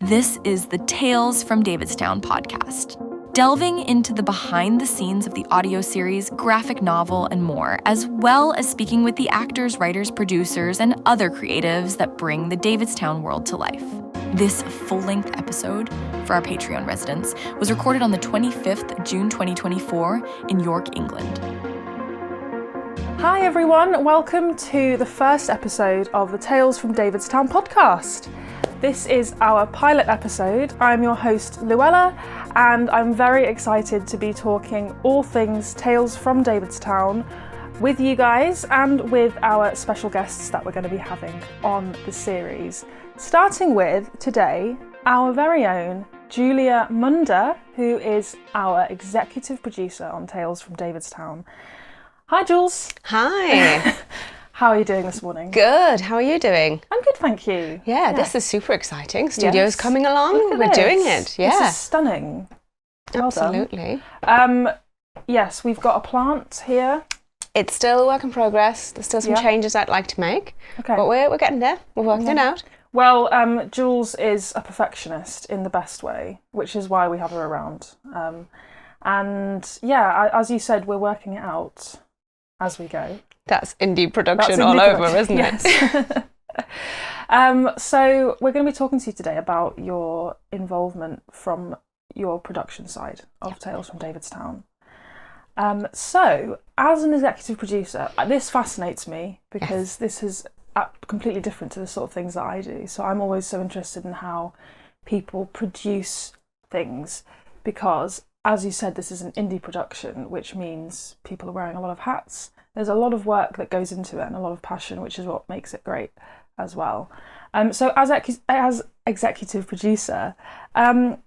This is the Tales from Davidstown podcast, delving into the behind the scenes of the audio series, graphic novel, and more, as well as speaking with the actors, writers, producers, and other creatives that bring the Davidstown world to life. This full-length episode for our Patreon residents was recorded on the 25th of June 2024 in York, England. Hi everyone, welcome to the first episode of the Tales from Davidstown podcast. This is our pilot episode. I'm your host Louella, and I'm very excited to be talking all things Tales from Davidstown with you guys and with our special guests that we're going to be having on the series. Starting with, today, our very own Julia Munder, who is our executive producer on Tales from Davidstown. Hi Jules. Hi. How are you doing this morning? Good. How are you doing? I'm good, thank you. Yeah, this is super exciting. Studio's coming along. We're this. doing it. Yeah. This is stunning. Well Absolutely. Yes, we've got a plant here. It's still a work in progress. There's still some changes I'd like to make. Okay. But we're getting there. We're working it out. Well, Jules is a perfectionist in the best way, which is why we have her around. As you said, we're working it out as we go. That's indie production all over, isn't it? So we're going to be talking to you today about your involvement from your production side of Tales from Davidstown. So, as an executive producer, this fascinates me because this is completely different to the sort of things that I do. So I'm always so interested in how people produce things because, as you said, this is an indie production, which means people are wearing a lot of hats. There's a lot of work that goes into it and a lot of passion, which is what makes it great as well. So as executive producer, let's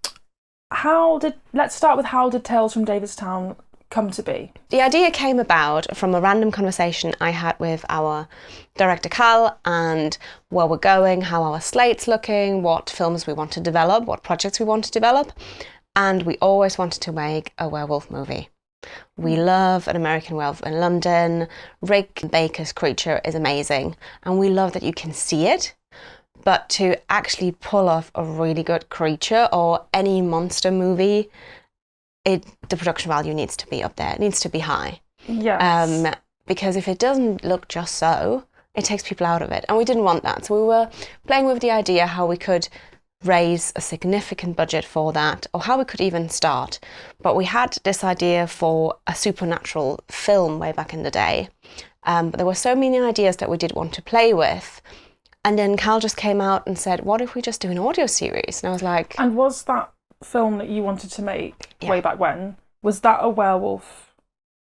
start with how did Tales from Davidstown come to be? The idea came about from a random conversation I had with our director Cal and where we're going, how our slate's looking, what films we want to develop, what projects we want to develop. And we always wanted to make a werewolf movie. We love An American Werewolf in London. Rick Baker's creature is amazing. And we love that you can see it. But to actually pull off a really good creature or any monster movie, the production value needs to be up there. It needs to be high. Yes. Because if it doesn't look just so, it takes people out of it. And we didn't want that. So we were playing with the idea how we could raise a significant budget for that, or how we could even start. But we had this idea for a supernatural film way back in the day. But there were so many ideas that we did want to play with. And then Cal just came out and said, what if we just do an audio series? And I was like... And was that film that you wanted to make way back when, was that a werewolf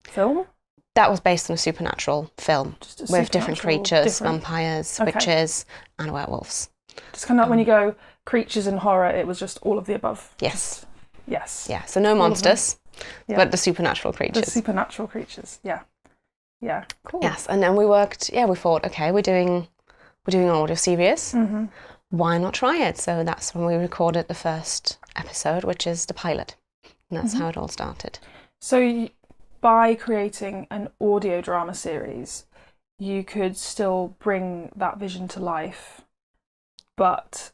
film? That was based on a supernatural film with different creatures, vampires, witches, and werewolves. Just kind of when you go creatures and horror, it was just all of the above. Yes. Yes. Yeah, so no monsters, but the supernatural creatures. The supernatural creatures, yeah. Yeah, cool. Yes, and then we thought, okay, we're doing an audio series. Mm-hmm. Why not try it? So that's when we recorded the first episode, which is the pilot. And that's how it all started. So by creating an audio drama series, you could still bring that vision to life, but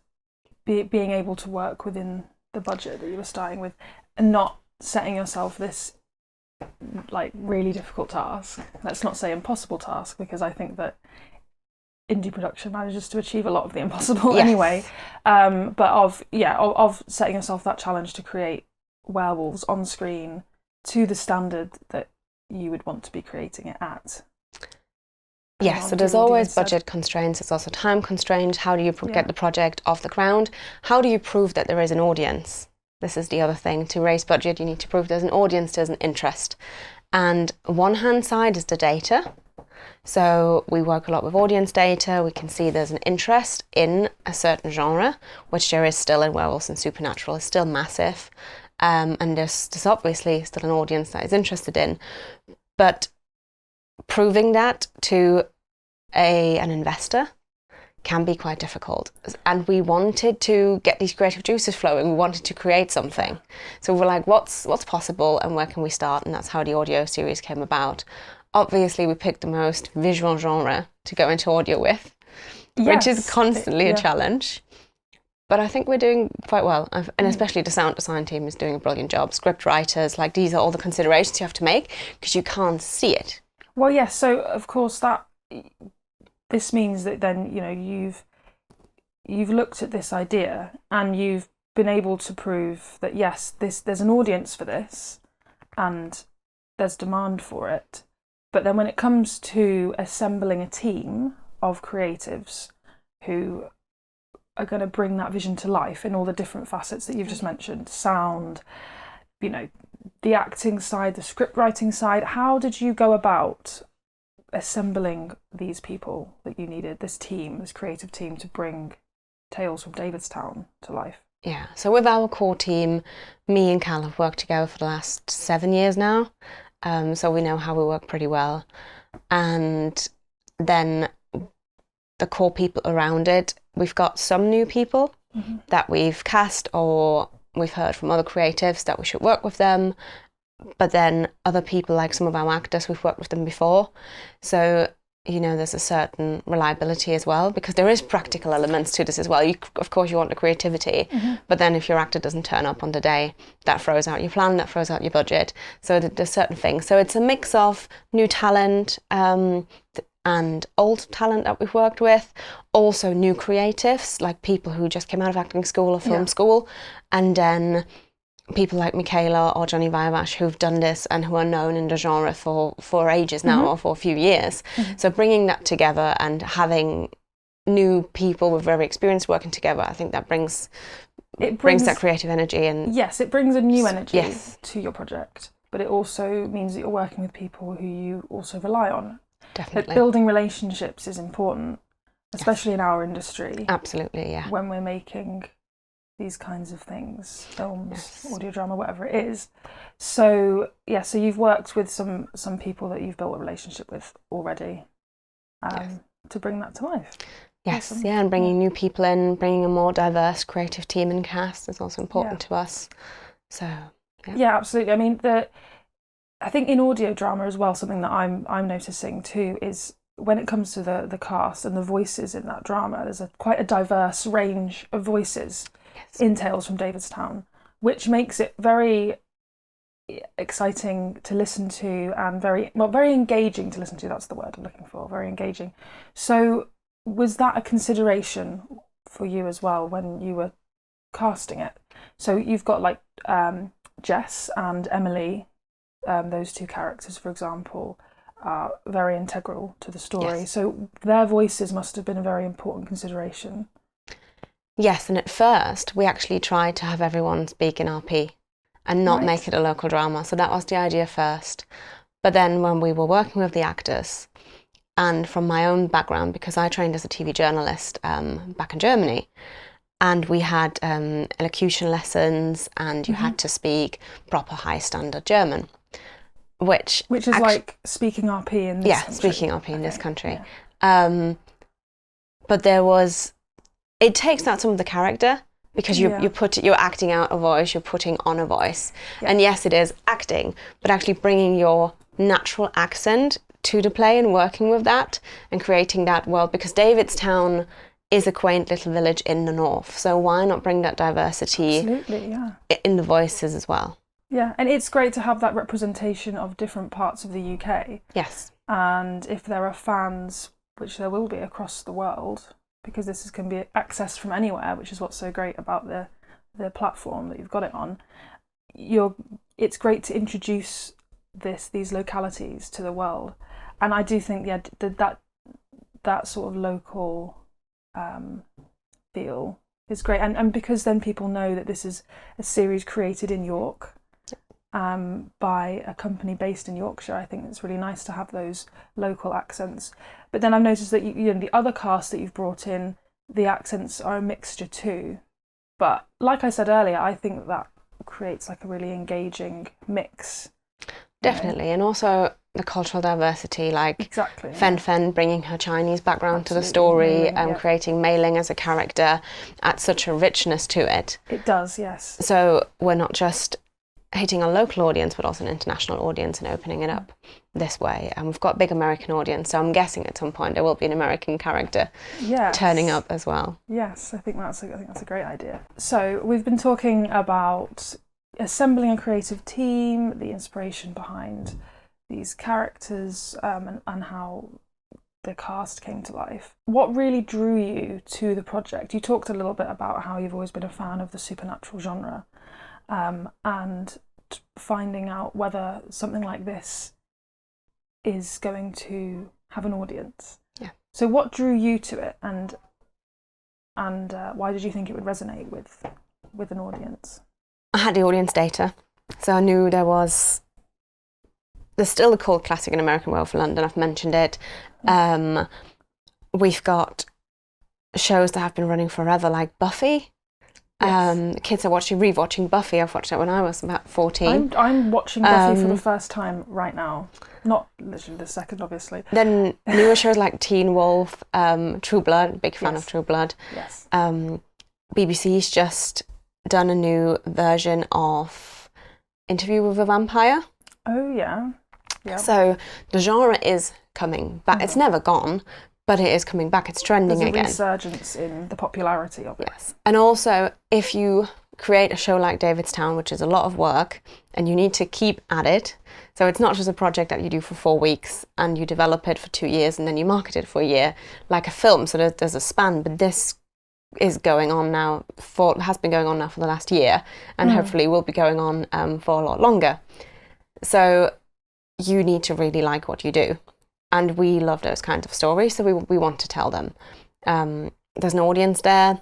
being able to work within the budget that you were starting with and not setting yourself this like really difficult task. Let's not say impossible task, because I think that indie production manages to achieve a lot of the impossible anyway. But of setting yourself that challenge to create werewolves on screen to the standard that you would want to be creating it at. Yes, so there's always budget constraints. There's also time constraints. How do you get the project off the ground? How do you prove that there is an audience? This is the other thing. To raise budget, you need to prove there's an audience, there's an interest. And one hand side is the data. So we work a lot with audience data. We can see there's an interest in a certain genre, which there is still in werewolves and supernatural. It's still massive. And there's obviously still an audience that is interested in. But proving that to an investor can be quite difficult. And we wanted to get these creative juices flowing. We wanted to create something. So we're like, what's possible and where can we start? And that's how the audio series came about. Obviously, we picked the most visual genre to go into audio with, which is constantly a challenge. But I think we're doing quite well, and especially the sound design team is doing a brilliant job. Script writers, like, these are all the considerations you have to make because you can't see it. Well, yes. So of course this means that then, you know, you've looked at this idea and you've been able to prove that yes, there's an audience for this and there's demand for it. But then when it comes to assembling a team of creatives who are going to bring that vision to life in all the different facets that you've just mentioned, sound, you know, the acting side, the script writing side, how did you go about assembling these people that you needed, this team, this creative team, to bring Tales from Davidstown to life? Yeah, so with our core team, me and Cal have worked together for the last 7 years now, so we know how we work pretty well. And then the core people around it, we've got some new people that we've cast or we've heard from other creatives that we should work with them. But then other people, like some of our actors, we've worked with them before. So, you know, there's a certain reliability as well, because there is practical elements to this as well. Of course, you want the creativity, but then if your actor doesn't turn up on the day, that throws out your plan, that throws out your budget. So there's certain things. So it's a mix of new talent and old talent that we've worked with. Also new creatives, like people who just came out of acting school or film school, and then people like Michaela or Johnny Viavash who've done this and who are known in the genre for ages now, or for a few years. So bringing that together and having new people with very experience working together, I think that brings that creative energy. And yes, it brings a new energy to your project, but it also means that you're working with people who you also rely on. Definitely. But building relationships is important, especially in our industry. Absolutely, yeah. When we're making these kinds of things, films, audio drama, whatever it is. So so you've worked with some people that you've built a relationship with already, to bring that to life. Yes, Awesome. and bringing new people in, bringing a more diverse creative team and cast is also important to us. So yeah, absolutely. I mean, I think in audio drama as well, something that I'm noticing too is when it comes to the cast and the voices in that drama, there's quite a diverse range of voices in Tales from Davidstown, which makes it very exciting to listen to and very engaging to listen to. That's the word I'm looking for, very engaging. So was that a consideration for you as well when you were casting it? So you've got like Jess and Emily, those two characters, for example, are very integral to the story. So their voices must have been a very important consideration. Yes, and at first we actually tried to have everyone speak in RP and not make it a local drama. So that was the idea first. But then when we were working with the actors, and from my own background, because I trained as a TV journalist back in Germany, and we had elocution lessons, and you had to speak proper high standard German, which is like speaking RP in this country. Speaking RP in this country. Yeah. But it takes out some of the character, because you're acting out a voice, you're putting on a voice. Yeah. And yes, it is acting, but actually bringing your natural accent to the play and working with that and creating that world, because Davidstown is a quaint little village in the north. So why not bring that diversity in the voices as well? Yeah, and it's great to have that representation of different parts of the UK. Yes. And if there are fans, which there will be across the world, because this can be accessed from anywhere, which is what's so great about the platform that you've got it on. It's great to introduce these localities to the world, and I do think that sort of local feel is great, and because then people know that this is a series created in York by a company based in Yorkshire. I think it's really nice to have those local accents. But then I've noticed that the other cast that you've brought in, the accents are a mixture too. But like I said earlier, I think that creates like a really engaging mix. Definitely, and also the cultural diversity, like Fen bringing her Chinese background to the story and creating Mei Ling as a character adds such a richness to it. It does, yes. So we're not just hitting a local audience, but also an international audience, and opening it up this way. And we've got a big American audience, so I'm guessing at some point there will be an American character turning up as well. Yes, I think that's a great idea. So we've been talking about assembling a creative team, the inspiration behind these characters, and how the cast came to life. What really drew you to the project? You talked a little bit about how you've always been a fan of the supernatural genre, and finding out whether something like this is going to have an audience. Yeah. So what drew you to it, and why did you think it would resonate with an audience? I had the audience data, so I knew there's still a cult classic in American Werewolf in London. I've mentioned it. We've got shows that have been running forever, like Buffy. Yes. Kids are rewatching Buffy. I've watched it when I was about 14. I'm watching Buffy for the first time right now. Not literally the second, obviously. Then newer shows like Teen Wolf, True Blood, big fan of True Blood. Yes. BBC's just done a new version of Interview with a Vampire. Oh, yeah. Yeah. So the genre is coming back. It's never gone, but it is coming back. It's trending again. There's a resurgence in the popularity of it. Yes. And also, if you create a show like Davidstown, which is a lot of work, and you need to keep at it, so it's not just a project that you do for 4 weeks and you develop it for 2 years and then you market it for a year, like a film. So there's a span, but this is going on now, has been going on now for the last year, and hopefully will be going on for a lot longer. So you need to really like what you do. And we love those kinds of stories, so we want to tell them. There's an audience there,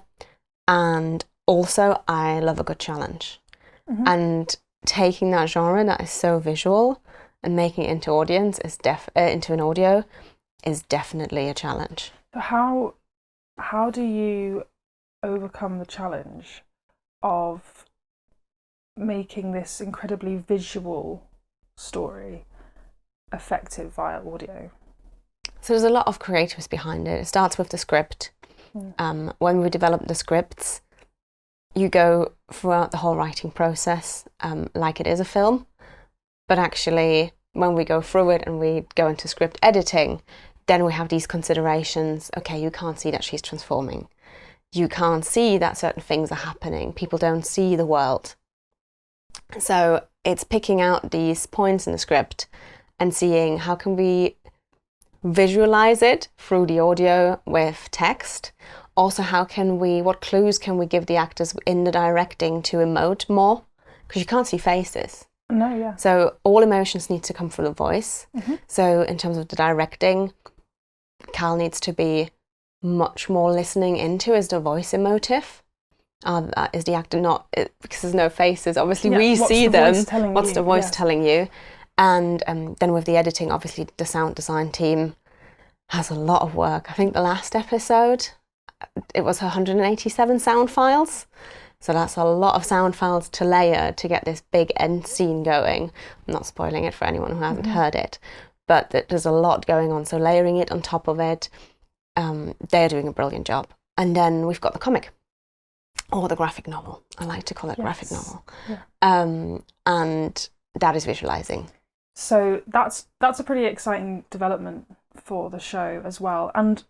and also I love a good challenge. And taking that genre that is so visual and making it into audience into an audio is definitely a challenge. So how do you overcome the challenge of making this incredibly visual story effective via audio? So there's a lot of creatives behind it. It starts with the script. When we develop the scripts, you go throughout the whole writing process like it is a film, but actually when we go through it and we go into script editing, then we have these considerations. Okay, you can't see that she's transforming. You can't see that certain things are happening. People don't see the world. So it's picking out these points in the script and seeing how can we visualize it through the audio with text. Also, what clues can we give the actors in the directing to emote more? Because you can't see faces. No, yeah. So all emotions need to come through the voice. So in terms of the directing, Cal needs to be much more listening into, is the voice emotive? Is the actor not, because there's no faces, obviously we see them. What's the voice telling you? And then with the editing, obviously the sound design team has a lot of work. I think the last episode, it was 187 sound files. So that's a lot of sound files to layer to get this big end scene going. I'm not spoiling it for anyone who hasn't heard it, but there's a lot going on. So layering it on top of it, they're doing a brilliant job. And then we've got the comic, or the graphic novel. I like to call it graphic novel. Yeah. And that is visualizing. So that's a pretty exciting development for the show as well. And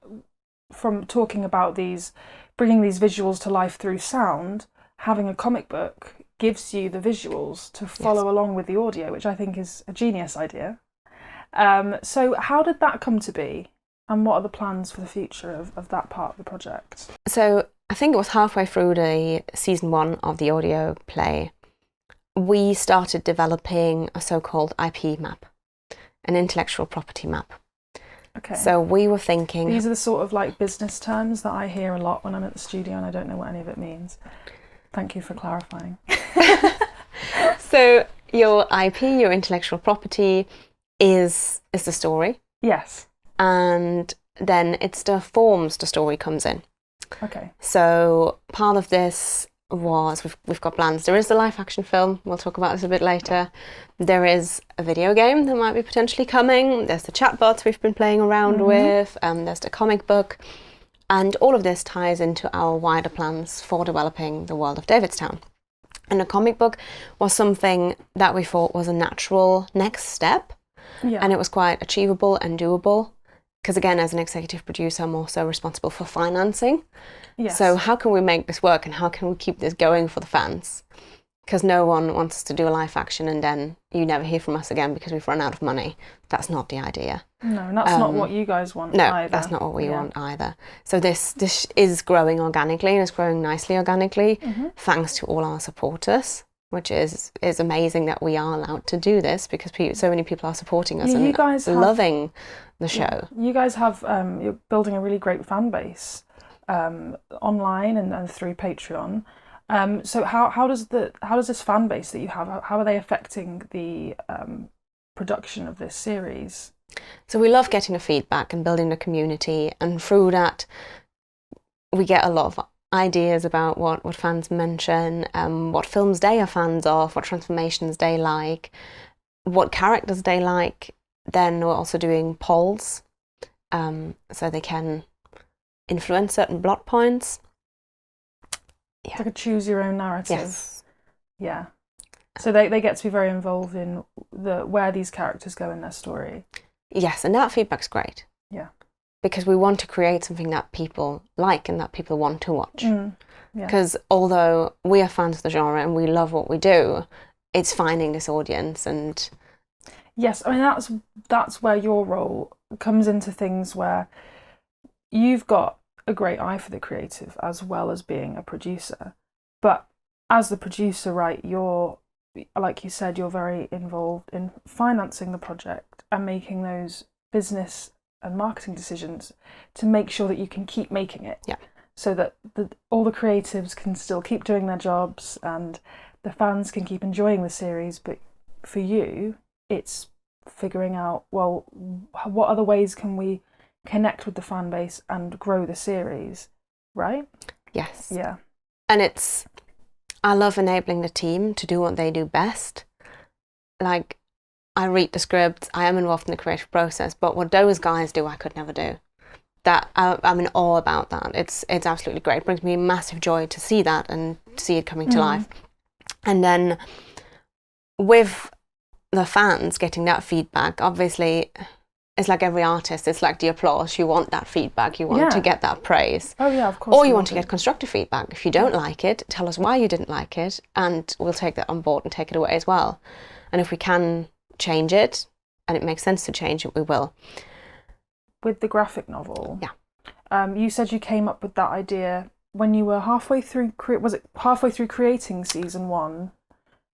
from talking about bringing these visuals to life through sound, having a comic book gives you the visuals to follow along with the audio, which I think is a genius idea. So how did that come to be? And what are the plans for the future of that part of the project? So I think it was halfway through the season 1 of the audio play, we started developing a so-called IP map, an intellectual property map. Okay. So we were thinking... These are the sort of like business terms that I hear a lot when I'm at the studio, and I don't know what any of it means. Thank you for clarifying. So your IP, your intellectual property, is the story. Yes. And then it's the forms the story comes in. Okay. So part of this was, we've got plans. There is the live action film, we'll talk about this a bit later. There is a video game that might be potentially coming. There's the chatbots we've been playing around with. There's the comic book. And all of this ties into our wider plans for developing the world of Davidstown. And a comic book was something that we thought was a natural next step. Yeah. And it was quite achievable and doable. Because again, as an executive producer, I'm also responsible for financing. Yes. So how can we make this work and how can we keep this going for the fans? Because no one wants us to do a live action and then you never hear from us again because we've run out of money. That's not the idea. No, and that's not what you guys want no, either. That's not what we want either. So this is growing organically and it's growing nicely organically, thanks to all our supporters, which is amazing that we are allowed to do this because so many people are supporting us and you guys loving the show. You guys have, you're building a really great fan base online and through Patreon. So how does this fan base that you have, how are they affecting the production of this series? So we love getting the feedback and building the community, and through that we get a lot of ideas about what fans mention, what films they are fans of, what transformations they like, what characters they like. Then we're also doing polls, so they can influence certain plot points. Yeah. It's like a choose your own narrative. Yes. Yeah. So they get to be very involved in where these characters go in their story. Yes, and that feedback's great. Yeah. Because we want to create something that people like and that people want to watch. Because although we are fans of the genre and we love what we do, it's finding this audience and... Yes, I mean, that's where your role comes into things, where you've got a great eye for the creative as well as being a producer. But as the producer, right, you're, like you said, you're very involved in financing the project and making those business and marketing decisions to make sure that you can keep making it. Yeah. So that all the creatives can still keep doing their jobs and the fans can keep enjoying the series. But for you, it's figuring out, well, what other ways can we connect with the fan base and grow the series, right? Yes. Yeah. And I love enabling the team to do what they do best. Like, I read the scripts, I am involved in the creative process, but what those guys do, I could never do. That I'm in awe about that. It's absolutely great. It brings me massive joy to see that and see it coming to life. And then with the fans getting that feedback, obviously it's like every artist, it's like the applause. You want that feedback, you want to get that praise. Oh yeah, of course. Or you want to get constructive feedback. If you don't like it, tell us why you didn't like it and we'll take that on board and take it away as well. And if we can change it and it makes sense to change it, we will. With the graphic novel, you said you came up with that idea when you were halfway through, was it halfway through creating season 1?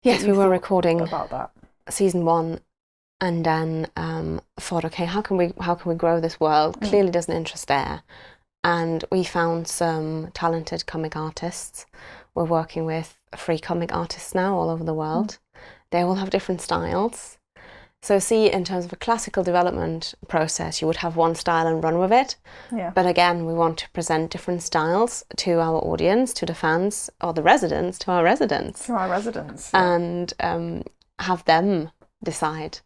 Yes, we were recording about that. Season 1 and then thought, okay, how can we grow this world? Clearly there's an interest there. And we found some talented comic artists. We're working with 3 comic artists now all over the world. They all have different styles. So see, in terms of a classical development process, you would have one style and run with it. Yeah. But again, we want to present different styles to our audience, to the fans, or the residents, to our residents. To our residents. And have them decide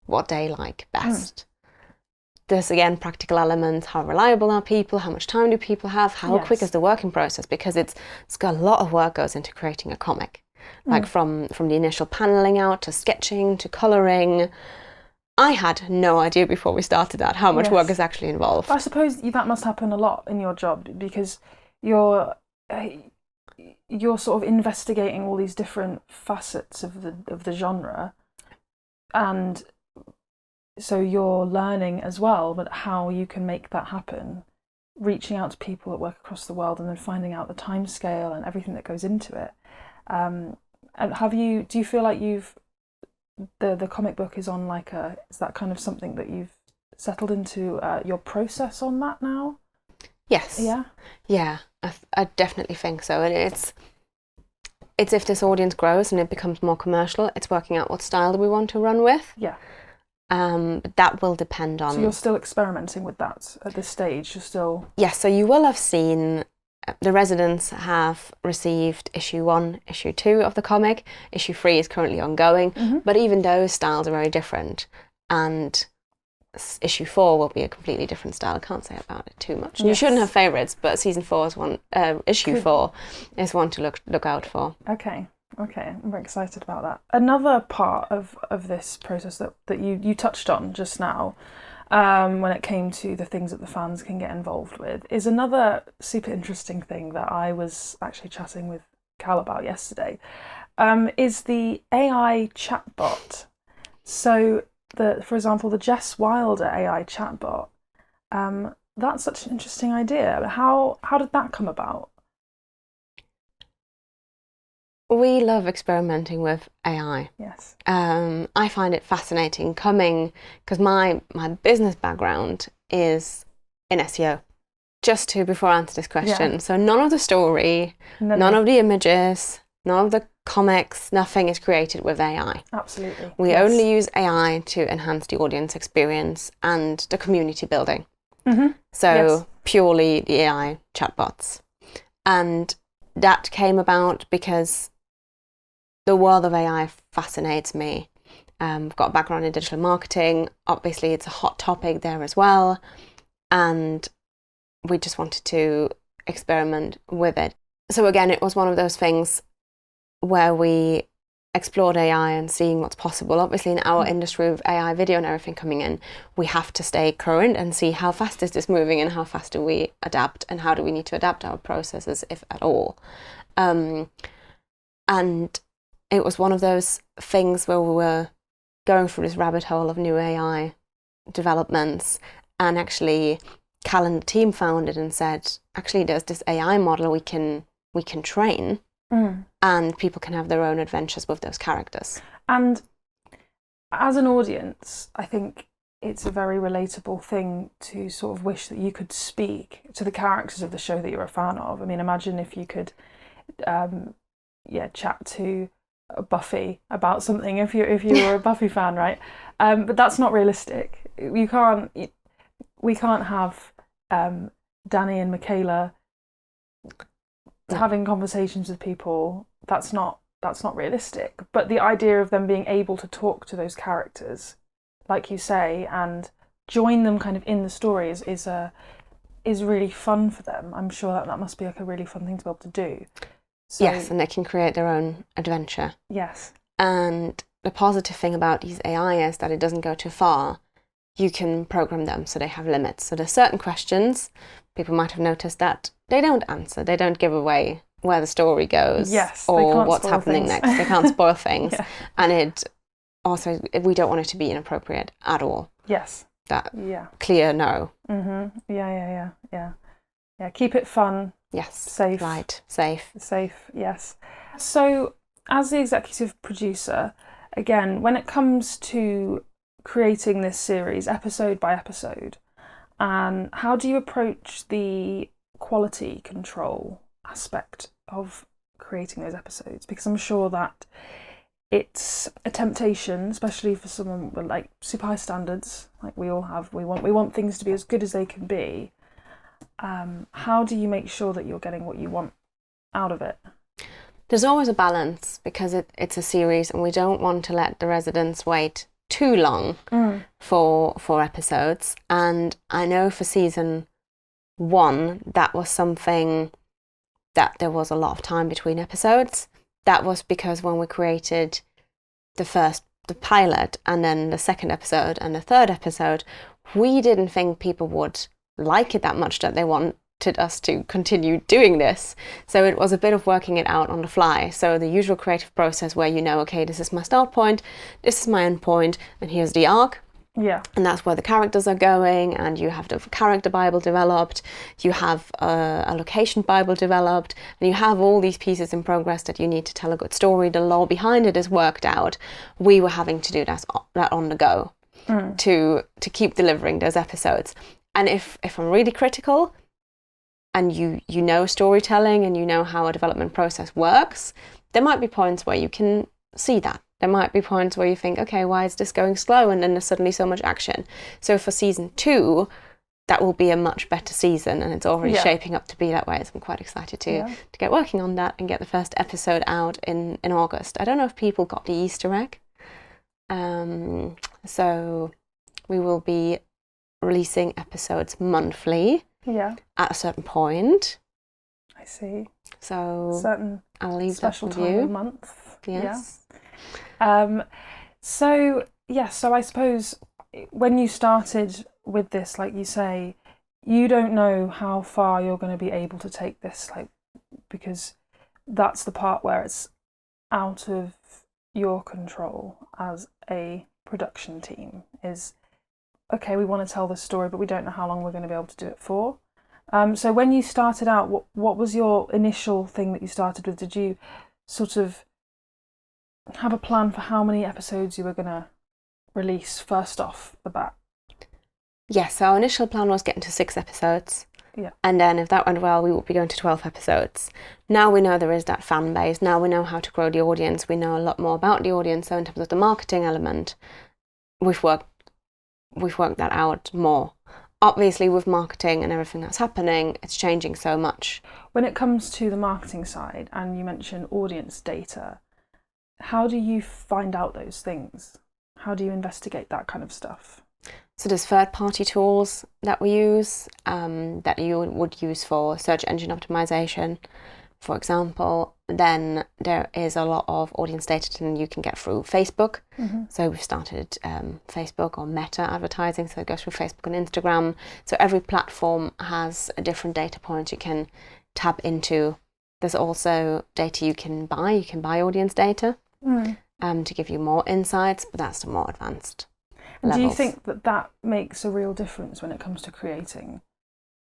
what they like best. There's, again, practical elements. How reliable are people? How much time do people have? How quick is the working process? Because it's got a lot of work goes into creating a comic. Like from the initial paneling out to sketching to colouring. I had no idea before we started that how much work is actually involved. I suppose that must happen a lot in your job because you're sort of investigating all these different facets of the genre, and so you're learning as well but how you can make that happen, reaching out to people that work across the world and then finding out the time scale and everything that goes into it. And do you feel like the comic book is on is that kind of something that you've settled into your process on that now? Yes. Yeah, I definitely think so. And it's if this audience grows and it becomes more commercial, it's working out what style do we want to run with. Yeah. But that will depend on... So you're still experimenting with that at this stage? You're still... Yes, so you will have seen... The residents have received issue 1, issue 2 of the comic. Issue 3 is currently ongoing, but even those styles are very different. And issue 4 will be a completely different style. I can't say about it too much. Yes. You shouldn't have favourites, but season 4 is one. Issue 4 is one to look out for. Okay, Okay, I'm very excited about that. Another part of this process that you touched on just now, when it came to the things that the fans can get involved with, is another super interesting thing that I was actually chatting with Cal about yesterday, is the AI chatbot. So, for example, the Jess Wilder AI chatbot, that's such an interesting idea. How did that come about? We love experimenting with AI. Yes. I find it fascinating because my business background is in SEO. Just to, before I answer this question, so none of the story, none of the images, none of the comics, nothing is created with AI. Absolutely. We only use AI to enhance the audience experience and the community building. Mm-hmm. So purely the AI chatbots. And that came about because the world of AI fascinates me. I've got a background in digital marketing. Obviously, it's a hot topic there as well. And we just wanted to experiment with it. So again, it was one of those things where we explored AI and seeing what's possible. Obviously, in our industry with AI video and everything coming in, we have to stay current and see how fast is this moving and how fast do we adapt and how do we need to adapt our processes, if at all. And it was one of those things where we were going through this rabbit hole of new AI developments, and actually Cal and the team found it and said, actually, there's this AI model we can train, and people can have their own adventures with those characters. And as an audience, I think it's a very relatable thing to sort of wish that you could speak to the characters of the show that you're a fan of. I mean, imagine if you could, chat to Buffy about something if you were a Buffy fan, right? But that's not realistic. We can't have Danny and Michaela having conversations with people. That's not realistic. But the idea of them being able to talk to those characters, like you say, and join them kind of in the stories is really fun for them. I'm sure that must be like a really fun thing to be able to do. So, yes, and they can create their own adventure. Yes. And the positive thing about these AI is that it doesn't go too far. You can program them so they have limits. So there's certain questions, people might have noticed that they don't answer. They don't give away where the story goes, yes, or what's happening things. next. They can't spoil things. Yeah. And we don't want it to be inappropriate at all. Yes. That clear no. Mm-hmm. Yeah. Keep it fun. Yes. Safe. Right. Safe, yes. So, as the executive producer, again, when it comes to creating this series episode by episode, how do you approach the quality control aspect of creating those episodes? Because I'm sure that it's a temptation, especially for someone with like super high standards, like we all have. We want things to be as good as they can be. How do you make sure that you're getting what you want out of it? There's always a balance because it's a series, and we don't want to let the residents wait too long for episodes. And I know for season 1, that was something that there was a lot of time between episodes. That was because when we created the pilot and then the second episode and the third episode, we didn't think people would like it that much that they wanted us to continue doing this. So it was a bit of working it out on the fly. So the usual creative process where okay, this is my start point, this is my end point, and here's the arc. Yeah. And that's where the characters are going, and you have the character Bible developed, you have a location Bible developed, and you have all these pieces in progress that you need to tell a good story. The lore behind it is worked out. We were having to do that on the go to keep delivering those episodes. And if I'm really critical, and you know storytelling and you know how a development process works, there might be points where you can see that. There might be points where you think, okay, why is this going slow? And then there's suddenly so much action. So for season 2, that will be a much better season, and it's already shaping up to be that way. So I'm quite excited to get working on that and get the first episode out in August. I don't know if people got the Easter egg. So we will be releasing episodes monthly at a certain point. I see. So certain I'll leave special that with time you. of month. Yes. Yeah. So I suppose when you started with this, like you say, you don't know how far you're going to be able to take this, like, because that's the part where it's out of your control as a production team. Is, okay, we want to tell this story, but we don't know how long we're going to be able to do it for. So when you started out, what was your initial thing that you started with? Did you sort of have a plan for how many episodes you were going to release first off the bat? Yes, so our initial plan was getting to 6 episodes. Yeah. And then if that went well, we would be going to 12 episodes. Now we know there is that fan base. Now we know how to grow the audience. We know a lot more about the audience. So in terms of the marketing element, we've worked that out more. Obviously, with marketing and everything that's happening, it's changing so much. When it comes to the marketing side, and you mentioned audience data, how do you find out those things? How do you investigate that kind of stuff? So there's third-party tools that we use that you would use for search engine optimization, for example. Then there is a lot of audience data that you can get through Facebook. Mm-hmm. So we've started Facebook or Meta advertising, so it goes through Facebook and Instagram. So every platform has a different data point you can tap into. There's also data you can buy. You can buy audience data to give you more insights, but that's the more advanced levels. Do you think that makes a real difference when it comes to creating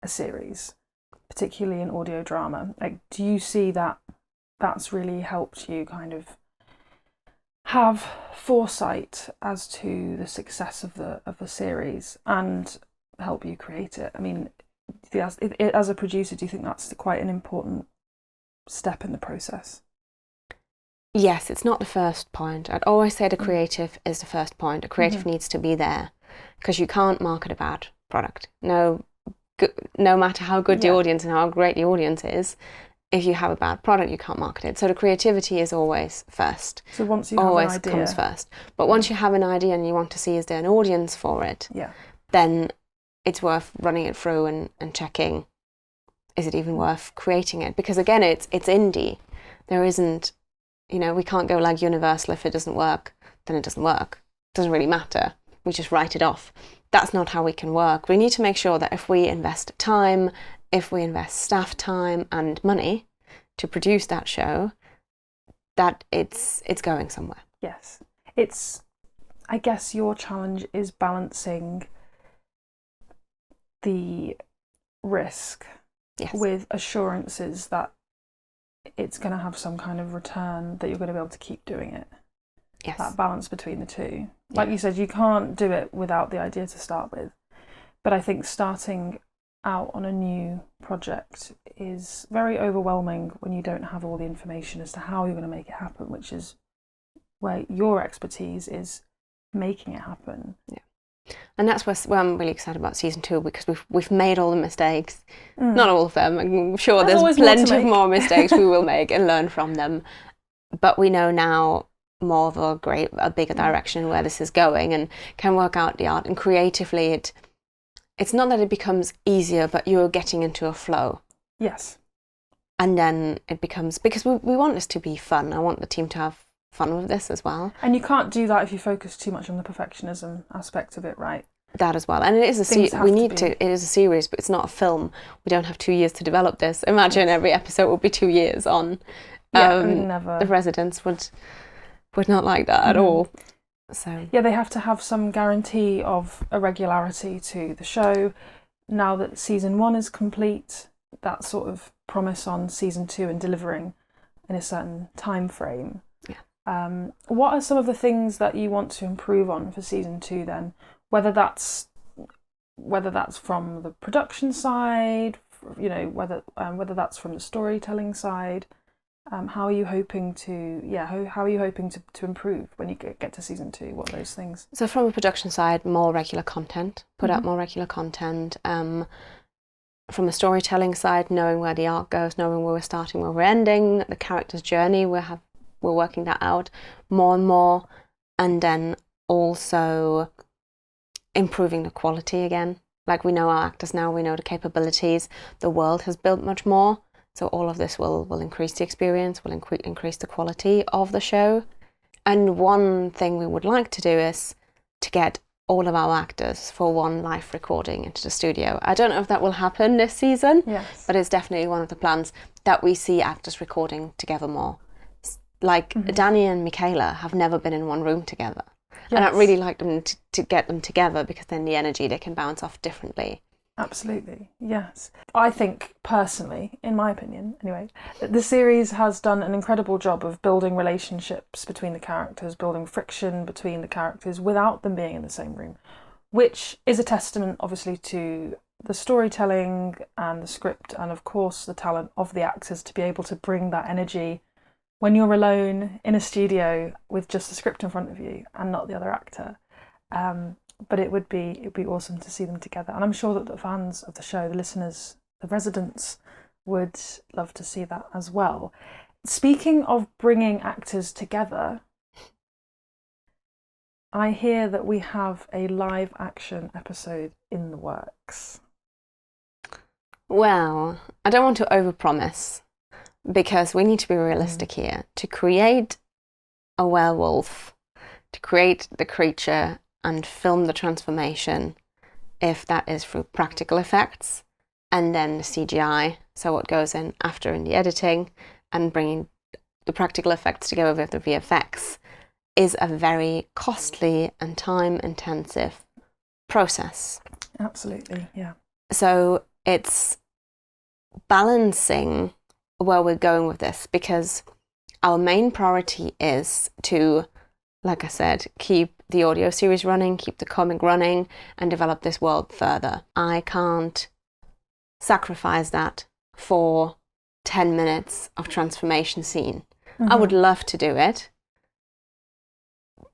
a series, particularly in audio drama? Like, do you see that that's really helped you kind of have foresight as to the success of the series and help you create it? I mean, as a producer, do you think that's quite an important step in the process? Yes, it's not the first point. I'd always say the creative is the first point. The creative needs to be there, because you can't market a bad product. No matter how good the audience and how great the audience is, if you have a bad product, you can't market it. So the creativity is always first. So once you have an idea, comes first. But once you have an idea and you want to see is there an audience for it, then it's worth running it through and checking, is it even worth creating it? Because again, it's indie. There isn't, we can't go like Universal. If it doesn't work, then it doesn't work. It doesn't really matter. We just write it off. That's not how we can work. We need to make sure that if we invest time, if we invest staff time and money to produce that show, that it's going somewhere. Yes. I guess your challenge is balancing the risk with assurances that it's going to have some kind of return, that you're going to be able to keep doing it. Yes. That balance between the two. Like you said, you can't do it without the idea to start with. But I think starting out on a new project is very overwhelming when you don't have all the information as to how you're going to make it happen, which is where your expertise is making it happen. Yeah. And that's where I'm really excited about season 2, because we've made all the mistakes. Not all of them. I'm sure there's plenty of more mistakes we will make and learn from them. But we know now more of a bigger direction where this is going, and can work out the art. And creatively, it's not that it becomes easier, but you're getting into a flow. Yes. And then it becomes, because we want this to be fun. I want the team to have fun with this as well. And you can't do that if you focus too much on the perfectionism aspect of it, right? That as well. And it is it is a series, but it's not a film. We don't have 2 years to develop this. Imagine every episode would be 2 years on. Never. The residents would not like that at all. So they have to have some guarantee of a regularity to the show. Now that season 1 is complete, that sort of promise on season 2 and delivering in a certain time frame. What are some of the things that you want to improve on for season 2 then? Whether that's from the production side, whether that's from the storytelling side. How are you hoping to improve when you get to season 2? What are those things? So from a production side, more regular content. Put out more regular content. From a storytelling side, knowing where the arc goes, knowing where we're starting, where we're ending, the character's journey, we're working that out more and more. And then also improving the quality again. Like, we know our actors now, we know the capabilities. The world has built much more. So all of this will increase the experience, will increase the quality of the show. And one thing we would like to do is to get all of our actors for one live recording into the studio. I don't know if that will happen this season, yes, but it's definitely one of the plans that we see actors recording together more. Like Danny and Michaela have never been in one room together. yes. And I'd really like them to get them together, because then the energy, they can bounce off differently. Absolutely, yes. I think personally, in my opinion anyway, that the series has done an incredible job of building relationships between the characters, building friction between the characters without them being in the same room, which is a testament obviously to the storytelling and the script, and of course the talent of the actors to be able to bring that energy when you're alone in a studio with just the script in front of you and not the other actor. But it'd be awesome to see them together, and I'm sure that the fans of the show, the listeners, the residents, would love to see that as well. Speaking of bringing actors together, I hear that we have a live action episode in the works. Well, I don't want to overpromise, because we need to be realistic here. To create a werewolf, to create the creature and film the transformation, if that is through practical effects and then the CGI, so what goes in after in the editing and bringing the practical effects together with the VFX, is a very costly and time-intensive process. Absolutely, yeah. So it's balancing where we're going with this, because our main priority is to, like I said, keep the audio series running, keep the comic running, and develop this world further. I can't sacrifice that for 10 minutes of transformation scene. I would love to do it,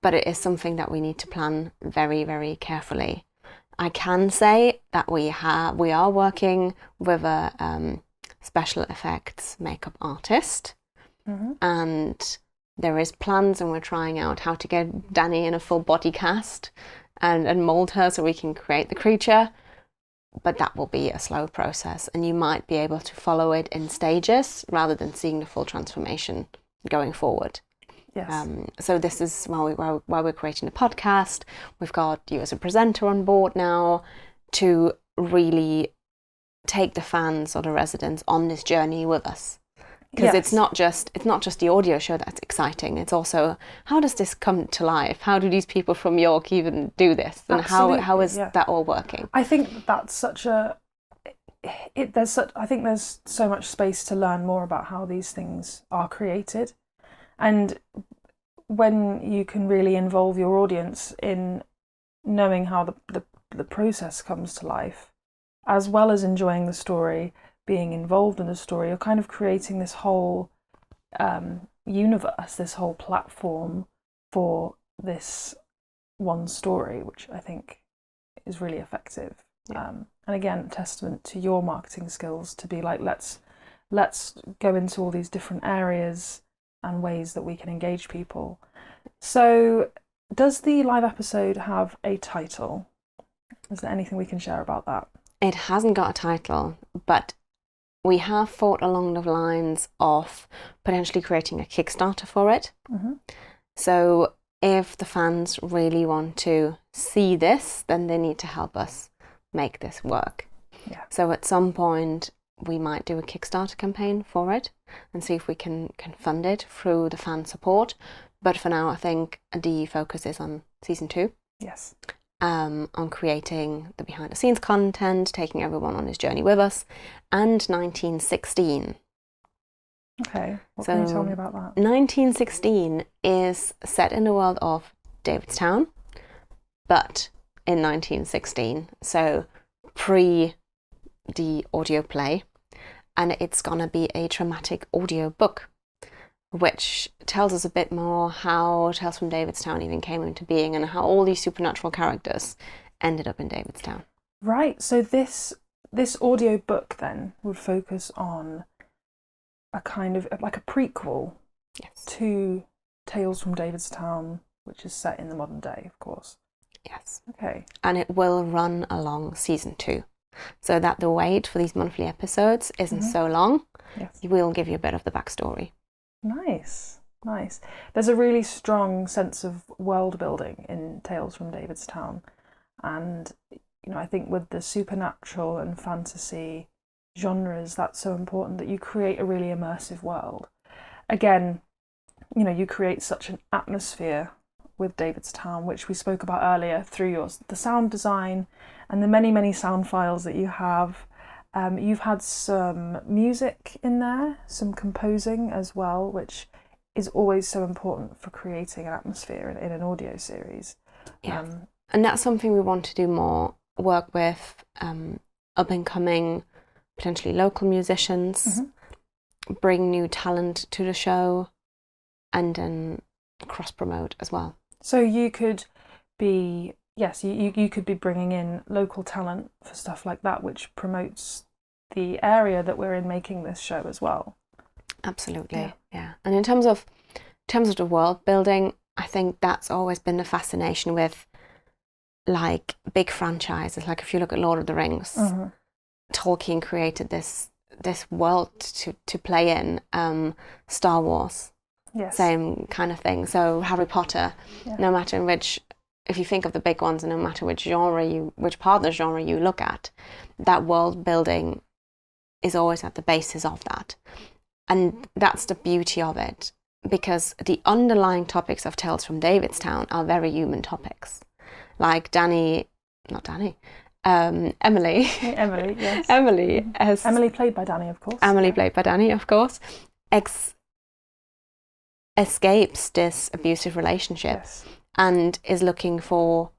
but it is something that we need to plan very, very carefully. I can say that we are working with a special effects makeup artist, and there is plans, and we're trying out how to get Danny in a full body cast and mold her so we can create the creature. But that will be a slow process, and you might be able to follow it in stages rather than seeing the full transformation going forward. Yes. So this is why we're creating the podcast. We've got you as a presenter on board now to really take the fans or the residents on this journey with us. Because it's not just the audio show that's exciting. It's also, how does this come to life? How do these people from York even do this? And how is that all working? I think that's such a I think there's so much space to learn more about how these things are created, and when you can really involve your audience in knowing how the process comes to life, as well as enjoying the story, being involved in the story, you're kind of creating this whole universe, this whole platform for this one story, which I think is really effective. Yeah. And again, testament to your marketing skills to be like, let's go into all these different areas and ways that we can engage people. So does the live episode have a title? Is there anything we can share about that? It hasn't got a title, but we have thought along the lines of potentially creating a Kickstarter for it. So if the fans really want to see this, then they need to help us make this work. Yeah. So at some point we might do a Kickstarter campaign for it and see if we can fund it through the fan support. But for now, I think the focus is on season 2. Yes. On creating the behind the scenes content, taking everyone on his journey with us, and 1916. Okay, what can you tell me about that? 1916 is set in the world of Davidstown, but in 1916, so pre the audio play, and it's gonna be a dramatic audio book, which tells us a bit more how Tales from Davidstown even came into being and how all these supernatural characters ended up in Davidstown. Right, so this audio book then would focus on a kind of like a prequel to Tales from Davidstown, which is set in the modern day, of course. Yes. Okay. And it will run along season 2. so that the wait for these monthly episodes isn't so long. Yes. We'll give you a bit of the backstory. Nice. There's a really strong sense of world building in Tales from Davidstown, and I think with the supernatural and fantasy genres, that's so important that you create a really immersive world. Again, you create such an atmosphere with Davidstown, which we spoke about earlier through the sound design and the many sound files that you have. You've had some music in there, some composing as well, which is always so important for creating an atmosphere in an audio series. Yeah. And that's something we want to do more, work with up and coming, potentially local musicians, bring new talent to the show, and then cross promote as well. So you could be, you could be bringing in local talent for stuff like that, which promotes the area that we're in making this show as well. Absolutely, yeah. And in terms of the world building, I think that's always been the fascination with like big franchises. Like if you look at Lord of the Rings, Tolkien created this world to play in. Star Wars, same kind of thing. So Harry Potter, no matter in which, if you think of the big ones, and no matter which part of the genre you look at, that world building is always at the basis of that. And that's the beauty of it, because the underlying topics of Tales from Davidstown are very human topics. Like Emily. Emily, yes. Emily played by Dani, of course. Played by Dani, of course. Escapes this abusive relationship and is looking for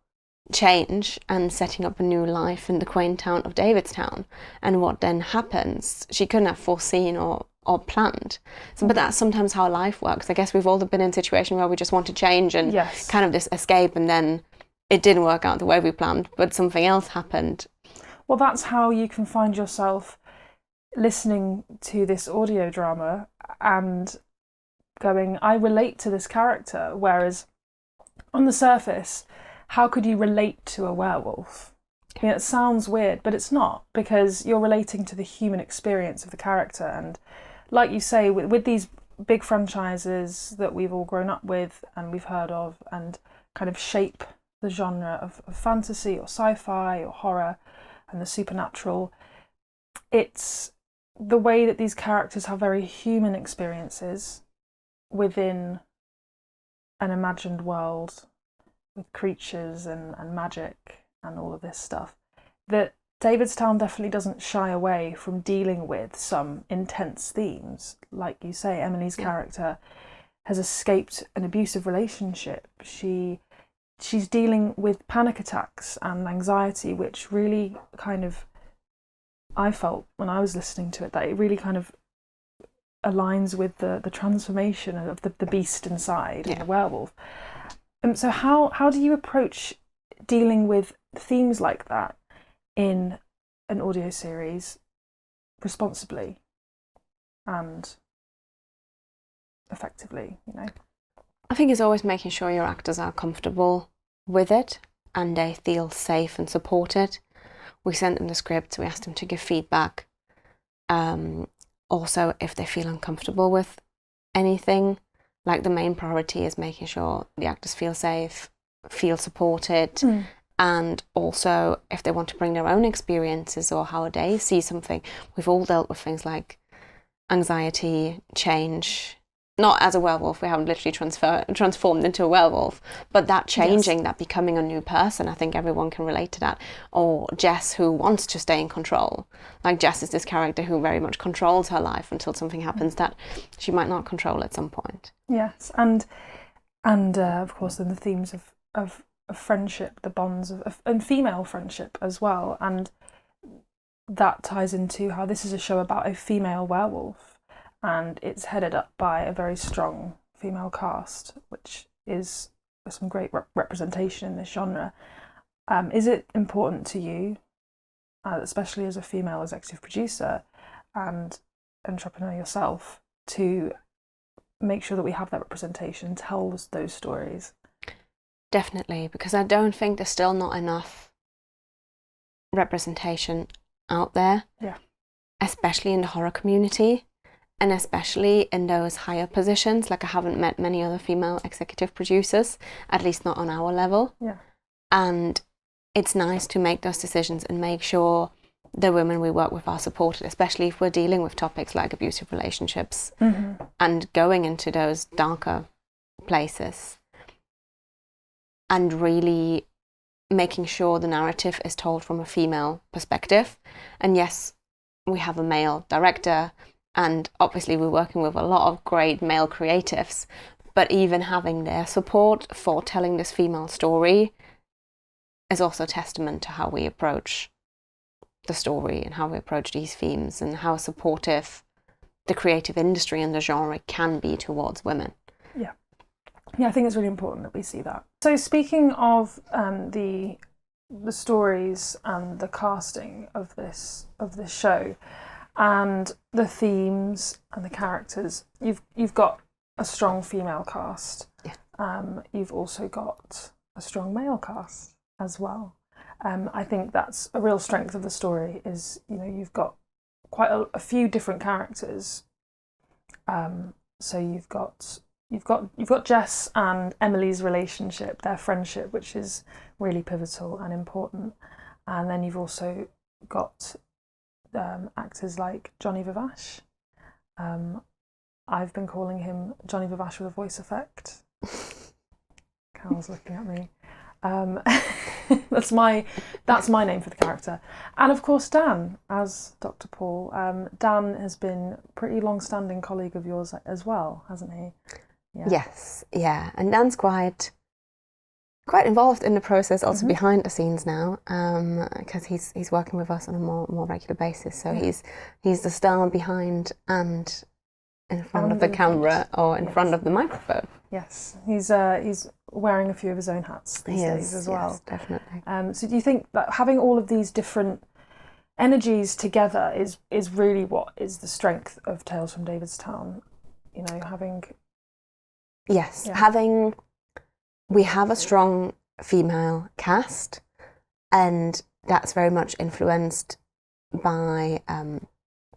change and setting up a new life in the quaint town of Davidstown. And what then happens, she couldn't have foreseen or planned. But that's sometimes how life works. I guess we've all been in a situation where we just want to change and kind of this escape, and then it didn't work out the way we planned, but something else happened. Well, that's how you can find yourself listening to this audio drama and going, I relate to this character, whereas on the surface, how could you relate to a werewolf? It sounds weird, but it's not, because you're relating to the human experience of the character. And like you say, with these big franchises that we've all grown up with and we've heard of and kind of shape the genre of fantasy or sci-fi or horror and the supernatural, it's the way that these characters have very human experiences within an imagined world with creatures and magic and all of this stuff, that Davidstown definitely doesn't shy away from dealing with some intense themes. Like you say, Emily's character has escaped an abusive relationship. She's dealing with panic attacks and anxiety, which really kind of, I felt when I was listening to it, that it really kind of aligns with the transformation of the beast inside, the werewolf. So how do you approach dealing with themes like that in an audio series responsibly and effectively, I think it's always making sure your actors are comfortable with it and they feel safe and supported. We sent them the script, we asked them to give feedback. Also, if they feel uncomfortable with anything, like the main priority is making sure the actors feel safe, feel supported, and also if they want to bring their own experiences or how they see something. We've all dealt with things like anxiety, change. Not as a werewolf, we haven't literally transformed into a werewolf, but that changing, that becoming a new person, I think everyone can relate to that. Or Jess, who wants to stay in control. Like Jess is this character who very much controls her life until something happens that she might not control at some point. Yes, and of course then the themes of friendship, the bonds and female friendship as well, and that ties into how this is a show about a female werewolf. And it's headed up by a very strong female cast, which is some great representation in this genre. Is it important to you, especially as a female executive producer and entrepreneur yourself, to make sure that we have that representation, tell those stories? Definitely, because I don't think there's still not enough representation out there. Yeah. Especially in the horror community, and especially in those higher positions. Like, I haven't met many other female executive producers, at least not on our level. Yeah. And it's nice to make those decisions and make sure the women we work with are supported, especially if we're dealing with topics like abusive relationships and going into those darker places, and really making sure the narrative is told from a female perspective. And yes, we have a male director, and obviously we're working with a lot of great male creatives, but even having their support for telling this female story is also testament to how we approach the story and how we approach these themes, and how supportive the creative industry and the genre can be towards women. Yeah, I think it's really important that we see that. So speaking of the stories and the casting of this show, and the themes and the characters, you've got a strong female cast. Yeah. You've also got a strong male cast as well. I think that's a real strength of the story. Is, you know, you've got quite a few different characters. So you've got Jess and Emily's relationship, their friendship, which is really pivotal and important. And then you've also got actors like Johnny Vivace. I've been calling him Johnny Vivace with a voice effect. Carol's looking at me. That's my name for the character. And of course Dan as Dr. Paul. Dan has been a pretty long-standing colleague of yours as well, hasn't he? Yeah. Yes, yeah. And Dan's quite involved in the process, also behind the scenes now, because he's working with us on a more regular basis. So he's the star behind and in front of the camera or in front of the microphone. Yes, he's wearing a few of his own hats these days as well. Yes, definitely. So do you think that having all of these different energies together is really what is the strength of Tales from Davidstown? You know, having... Yes, Yeah. We have a strong female cast, and that's very much influenced by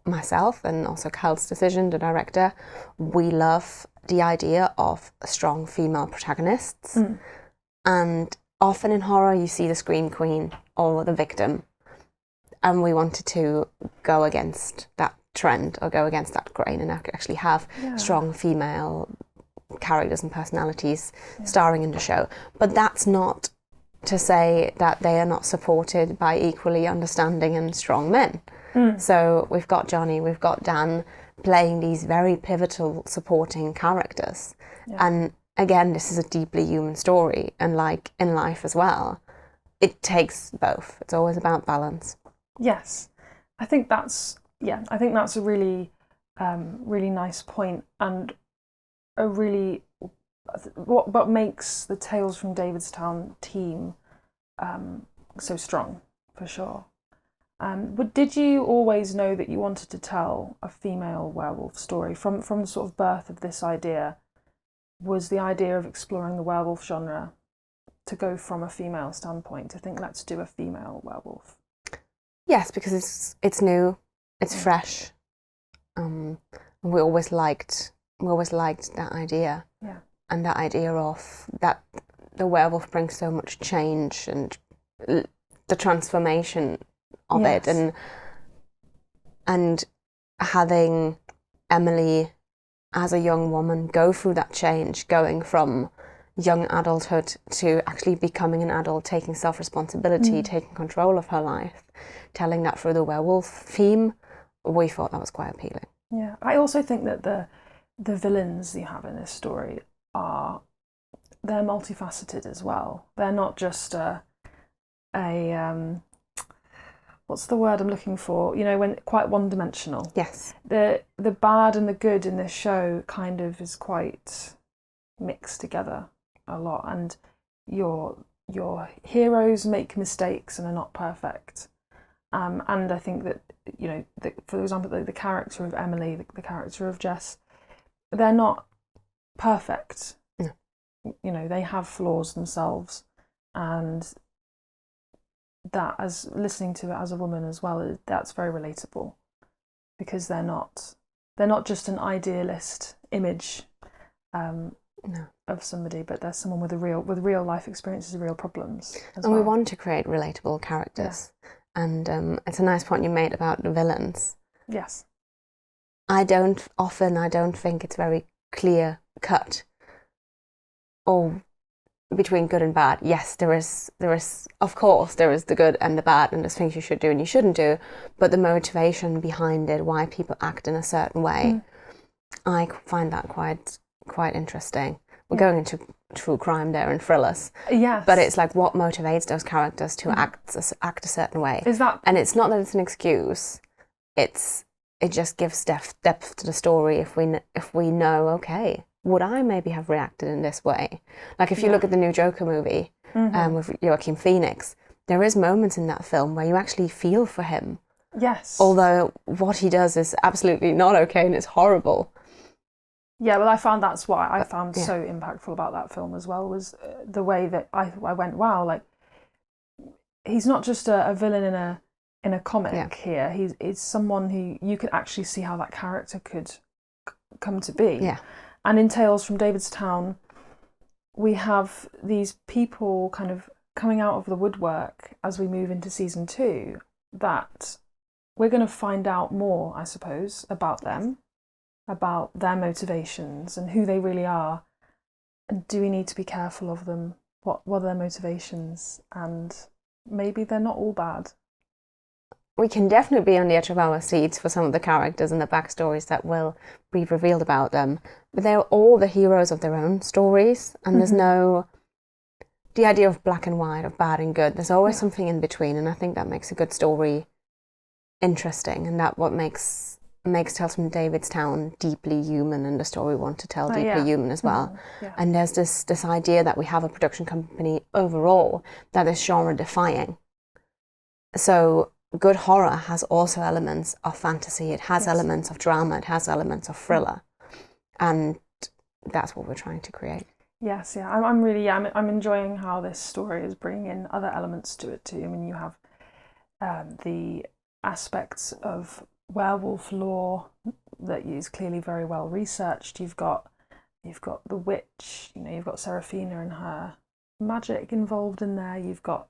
myself and also Cal's decision, the director. We love the idea of strong female protagonists, and often in horror you see the scream queen or the victim, and we wanted to go against that trend or go against that grain and actually have strong female characters and personalities starring in the show. But that's not to say that they are not supported by equally understanding and strong men. So we've got Johnny, we've got Dan playing these very pivotal supporting characters. And again, this is a deeply human story, and like in life as well, it takes both. It's always about balance. Yes, I think that's a really really nice point, and a really what makes the Tales from Davidstown team so strong, for sure. But did you always know that you wanted to tell a female werewolf story from the sort of birth of this idea? Was the idea of exploring the werewolf genre to go from a female standpoint, to think, let's do a female werewolf? Yes, because it's new, it's fresh. We always liked that idea. Yeah. And that idea of that the werewolf brings so much change and the transformation of it, and having Emily as a young woman go through that change, going from young adulthood to actually becoming an adult, taking self-responsibility, taking control of her life, telling that through the werewolf theme, we thought that was quite appealing. Yeah, I also think that the villains you have in this story they're multifaceted as well. They're not just a what's the word I'm looking for? You know, when quite one-dimensional. Yes. The bad and the good in this show kind of is quite mixed together a lot, and your heroes make mistakes and are not perfect. And I think that, you know, for example, the character of Emily, the character of Jess, they're not perfect. No. You know, they have flaws themselves, and that, as listening to it as a woman as well, that's very relatable, because they're not just an idealist image of somebody, but they're someone with real life experiences, real problems as and well. we want to create relatable characters. And it's a nice point you made about the villains. Yes. I don't think it's very clear cut or between good and bad. Yes, there is of course there is the good and the bad, and there's things you should do and you shouldn't do, but the motivation behind it, why people act in a certain way, I find that quite interesting. We're going into true crime there and thrillers. Yes. But it's like, what motivates those characters to act a certain way? And it's not that it's an excuse. It just gives depth to the story. If we know, okay, would I maybe have reacted in this way? Like if you look at the new Joker movie with Joaquin Phoenix, there is moments in that film where you actually feel for him. Yes. Although what he does is absolutely not okay and it's horrible. Yeah, well, I found that's what I found so impactful about that film as well, was the way that I went, wow, like he's not just a villain in a comic here. He's someone who you could actually see how that character could come to be. Yeah. And in Tales from Davidstown, we have these people kind of coming out of the woodwork as we move into season 2, that we're going to find out more, I suppose, about them, about their motivations and who they really are. And do we need to be careful of them? What are their motivations? And maybe they're not all bad. We can definitely be on the edge of our seats for some of the characters and the backstories that will be revealed about them. But they're all the heroes of their own stories, and there's no... The idea of black and white, of bad and good, there's always something in between, and I think that makes a good story interesting, and that what makes Tales from Davidstown deeply human, and the story we want to tell deeply human as well. And there's this idea that we have a production company overall that is genre defying. So good horror has also elements of fantasy, it has elements of drama, it has elements of thriller, and that's what we're trying to create. Yes, I'm enjoying how this story is bringing in other elements to it too. I mean, you have the aspects of werewolf lore that is clearly very well researched. You've got the witch, you've got Seraphina and her magic involved in there. You've got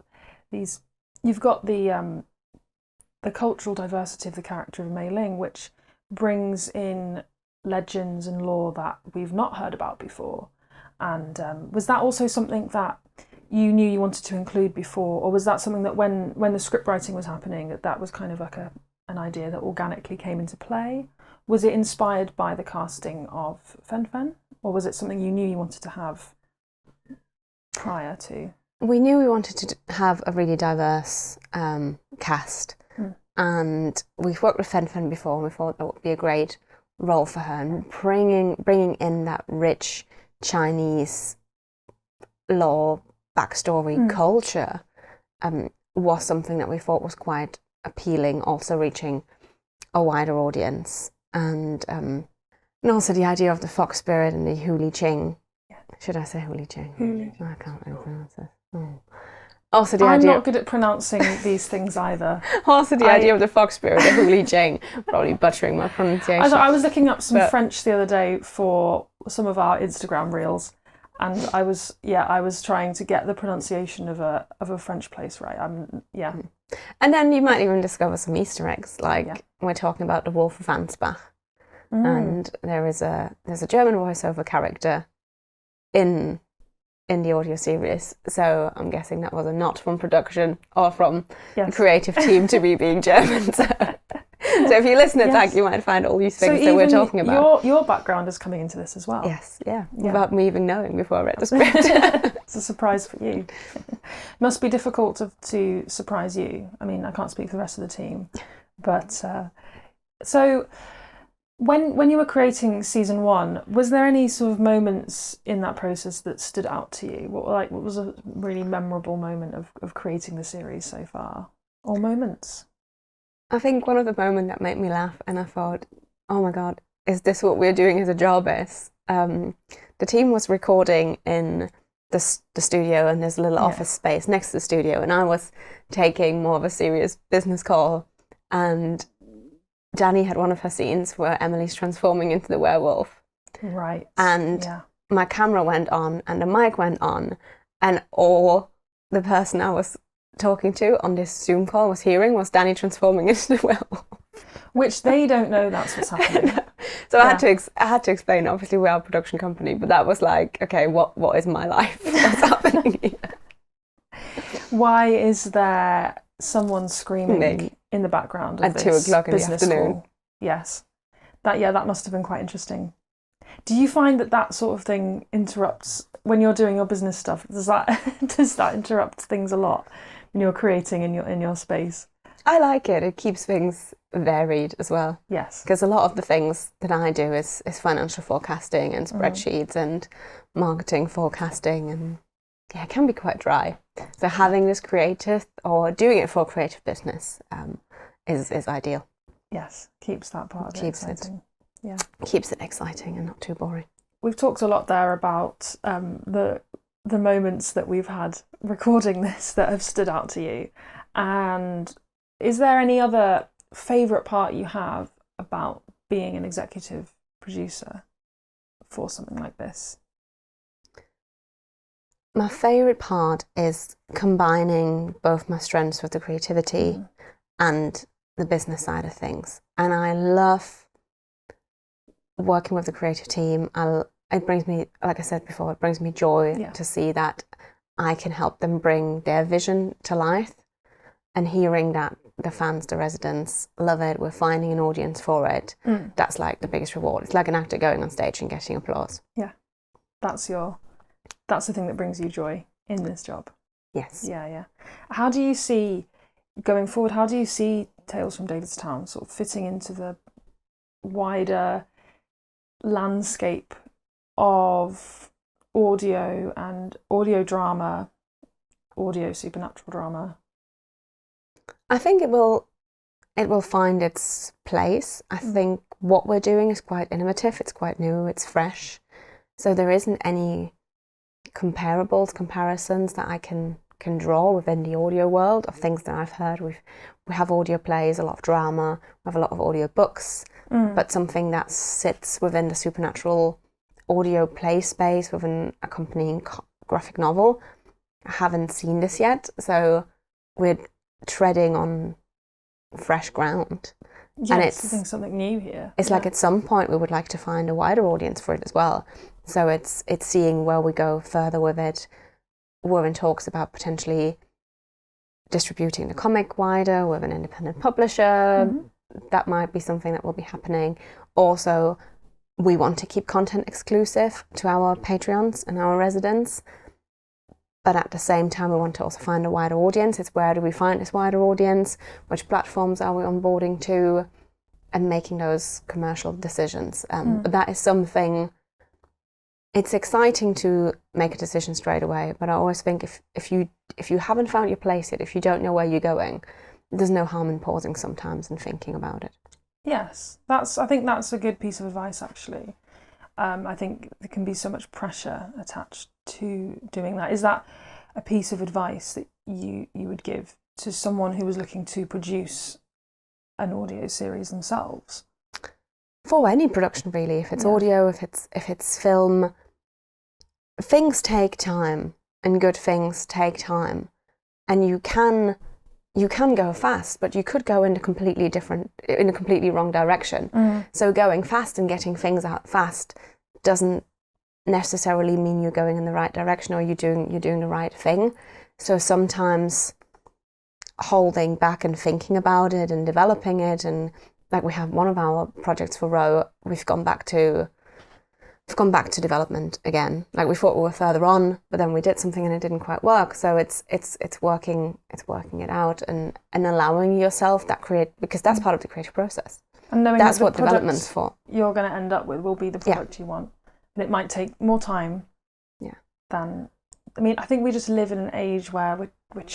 the cultural diversity of the character of Mei Ling, which brings in legends and lore that we've not heard about before. And was that also something that you knew you wanted to include before, or was that something that when the script writing was happening, that was kind of like an idea that organically came into play? Was it inspired by the casting of Fen Fen, or was it something you knew you wanted to have prior to? We knew we wanted to have a really diverse cast, and we've worked with Fen Fen before, and we thought that would be a great role for her, and bringing in that rich Chinese lore, backstory, culture was something that we thought was quite appealing, also reaching a wider audience, and also the idea of the fox spirit and the Huli Ching. Should I say Huli Ching? Huli. I can't really pronounce it. Also, I'm not good at pronouncing these things either. Also, the idea of the fox spirit, the Huli Ching, probably butchering my pronunciation. I was looking up some French the other day for some of our Instagram reels, and I was trying to get the pronunciation of a French place right. And then you might even discover some Easter eggs, like we're talking about the Wolf of Ansbach, and there's a German voiceover character in the audio series, so I'm guessing that was a nod from production or from the creative team to me being German. So if you listen it back, you might find all these things that we're talking about. Your background is coming into this as well. Yes, without me even knowing before I read the script. It's a surprise for you. Must be difficult to surprise you. I mean, I can't speak for the rest of the team, but so when you were creating season 1, was there any sort of moments in that process that stood out to you? What was a really memorable moment of creating the series so far, or moments? I think one of the moments that made me laugh, and I thought, oh my God, is this what we're doing as a job? The team was recording in the studio, and there's a little office space next to the studio, and I was taking more of a serious business call, and Danny had one of her scenes where Emily's transforming into the werewolf. Right. And my camera went on and the mic went on, and all the person I was talking to on this Zoom call was hearing was Danny transforming into the werewolf. Which they don't know that's what's happening. So I had to explain, obviously we are a production company, but that was like, okay, what is my life? What's happening here? Why is there someone screaming in the background of at this 2 o'clock in the afternoon? Call? Yes. That must have been quite interesting. Do you find that sort of thing interrupts when you're doing your business stuff? Does that interrupt things a lot when you're creating in your space? I like it. It keeps things varied as well. Yes. Because a lot of the things that I do is financial forecasting and spreadsheets and marketing forecasting, and it can be quite dry. So having this creative, or doing it for a creative business, is ideal. Yes, keeps that part of it exciting. Yeah, keeps it exciting and not too boring. We've talked a lot there about the moments that we've had recording this that have stood out to you. And is there any other favourite part you have about being an executive producer for something like this? My favourite part is combining both my strengths with the creativity and the business side of things. And I love working with the creative team. It brings me, like I said before, it brings me joy to see that I can help them bring their vision to life, and hearing that the fans, the residents love it, we're finding an audience for it. That's like the biggest reward. It's like an actor going on stage and getting applause. Yeah. That's the thing that brings you joy in this job. Yes. Yeah. How do you see, going forward, how do you see Tales from Davidstown sort of fitting into the wider landscape of audio and audio drama, audio supernatural drama? I think it will find its place. I think what we're doing is quite innovative, it's quite new, it's fresh. So there isn't any comparisons that I can draw within the audio world of things that I've heard. We have audio plays, a lot of drama, we have a lot of audio books, but something that sits within the supernatural audio play space with an accompanying graphic novel. I haven't seen this yet, so we're treading on fresh ground. Yes, and it's something new here. It's like at some point we would like to find a wider audience for it as well. So it's seeing where we go further with it. We're in talks about potentially distributing the comic wider with an independent publisher. That might be something that will be happening. Also, we want to keep content exclusive to our Patreons and our residents. But at the same time, we want to also find a wider audience. It's where do we find this wider audience? Which platforms are we onboarding to? And making those commercial decisions. But that is something, it's exciting to make a decision straight away. But I always think if you haven't found your place yet, if you don't know where you're going, there's no harm in pausing sometimes and thinking about it. Yes, I think that's a good piece of advice, actually. I think there can be so much pressure attached to doing that. Is that a piece of advice that you would give to someone who was looking to produce an audio series themselves? For any production, really. If it's audio, if it's film, things take time, and good things take time. And you can go fast, but you could go in a completely wrong direction. So going fast and getting things out fast doesn't necessarily mean you're going in the right direction or you're doing the right thing. So sometimes holding back and thinking about it and developing it, and like we have one of our projects for Row, we've gone back to development again. Like we thought we were further on, but then we did something and it didn't quite work. So it's working it out and allowing yourself that because that's part of the creative process. And knowing that's that what development's for. You're going to end up with will be the product you want, and it might take more time. Than, I mean, I think we just live in an age where we're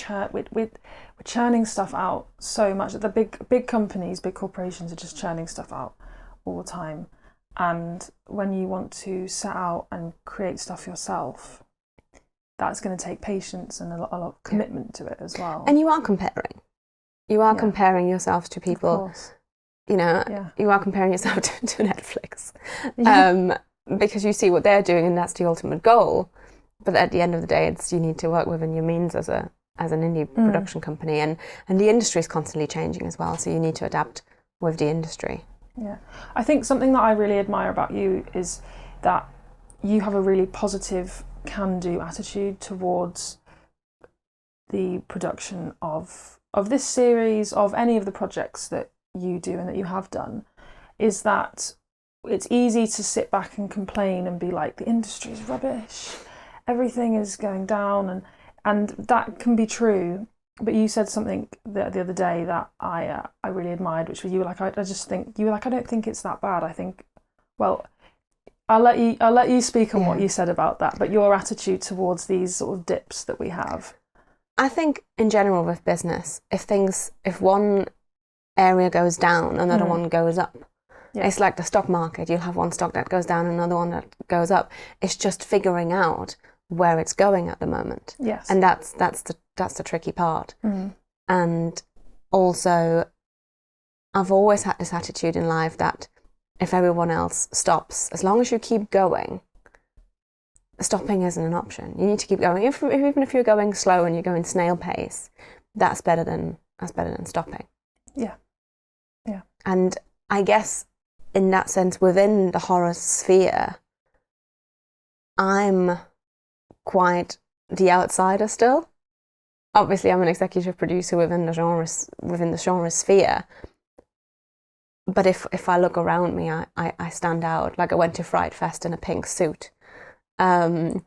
churning stuff out so much. The big companies, big corporations are just churning stuff out all the time. And when you want to set out and create stuff yourself, that's going to take patience and a lot of commitment to it as well. And you are comparing. You are comparing yourself to people. Of course. You know, you are comparing yourself to Netflix. Because you see what they're doing, and that's the ultimate goal. But at the end of the day, it's you need to work within your means as an indie production company, and the industry is constantly changing as well. So you need to adapt with the industry. Yeah, I think something that I really admire about you is that you have a really positive, can-do attitude towards the production of this series, of any of the projects that you do and that you have done. Is that it's easy to sit back and complain and be like, the industry is rubbish, everything is going down, and that can be true. But you said something the other day that I really admired, which was you were like, I don't think it's that bad. I think, well, I'll let you speak on what you said about that, but your attitude towards these sort of dips that we have. I think in general with business, if one area goes down, another one goes up. Yeah. It's like the stock market. You'll have one stock that goes down, another one that goes up. It's just figuring out where it's going at the moment. Yes. And that's the tricky part. And also, I've always had this attitude in life that if everyone else stops, as long as you keep going, stopping isn't an option. You need to keep going. Even if you're going slow and you're going snail pace, that's better than stopping. Yeah. Yeah. And I guess in that sense, within the horror sphere, I'm quite the outsider still. Obviously, I'm an executive producer within the genre sphere. But if I look around me, I stand out. Like I went to Fright Fest in a pink suit. So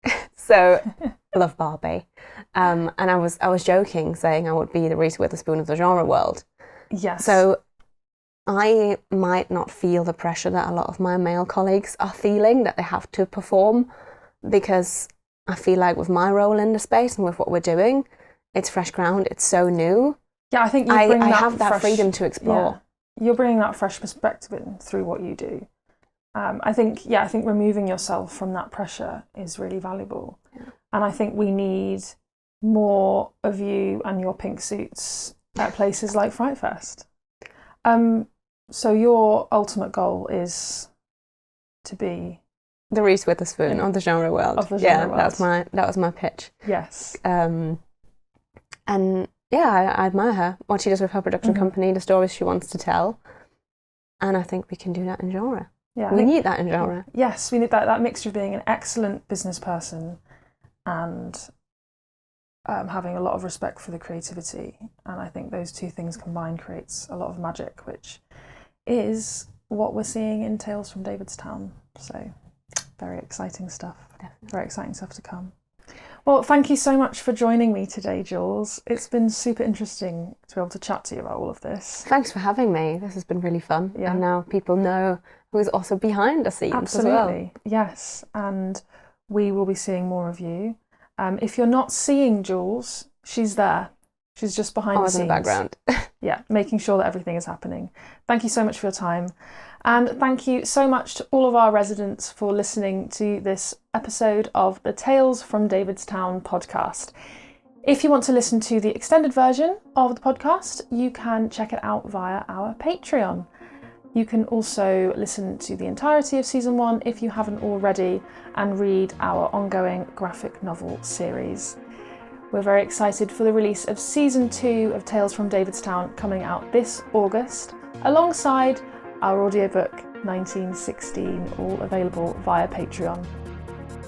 I love Barbie. And I was joking, saying I would be the Reese Witherspoon of the genre world. Yes. So I might not feel the pressure that a lot of my male colleagues are feeling, that they have to perform, because I feel like with my role in the space and with what we're doing, it's fresh ground, it's so new. Yeah, I think I have that freedom to explore. Yeah, you're bringing that fresh perspective in through what you do. I think removing yourself from that pressure is really valuable. Yeah. And I think we need more of you and your pink suits at places like Fright Fest. So your ultimate goal is to be the Reese Witherspoon of the genre world. Of the genre world. That was my pitch. Yes. And yeah, I admire her, what she does with her production company, the stories she wants to tell, and I think we can do that in genre. Yeah, we need that in genre. Yes, we need that mixture of being an excellent business person and having a lot of respect for the creativity. And I think those two things combined creates a lot of magic, which is what we're seeing in Tales from Davidstown. So very exciting stuff. Definitely. Very exciting stuff to come. Well, thank you so much for joining me today, Jules. It's been super interesting to be able to chat to you about all of this. Thanks for having me. This has been really fun. Yeah. And now people know who's also behind the scenes as well. Absolutely, yes. And we will be seeing more of you. If you're not seeing Jules, she's there. She's just behind the scenes. In the background. Yeah, making sure that everything is happening. Thank you so much for your time. And thank you so much to all of our residents for listening to this episode of the Tales from Davidstown podcast. If you want to listen to the extended version of the podcast, you can check it out via our Patreon. You can also listen to the entirety of season 1 if you haven't already, and read our ongoing graphic novel series. We're very excited for the release of season 2 of Tales from Davidstown coming out this August, alongside our audiobook 1916, all available via Patreon.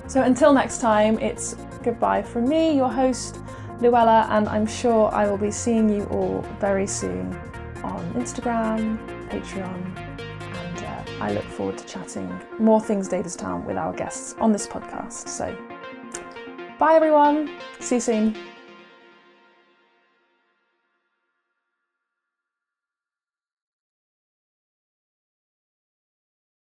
So until next time, it's goodbye from me, your host, Louella, and I'm sure I will be seeing you all very soon on Instagram, Patreon, and I look forward to chatting more things Davidstown with our guests on this podcast. So bye everyone, see you soon.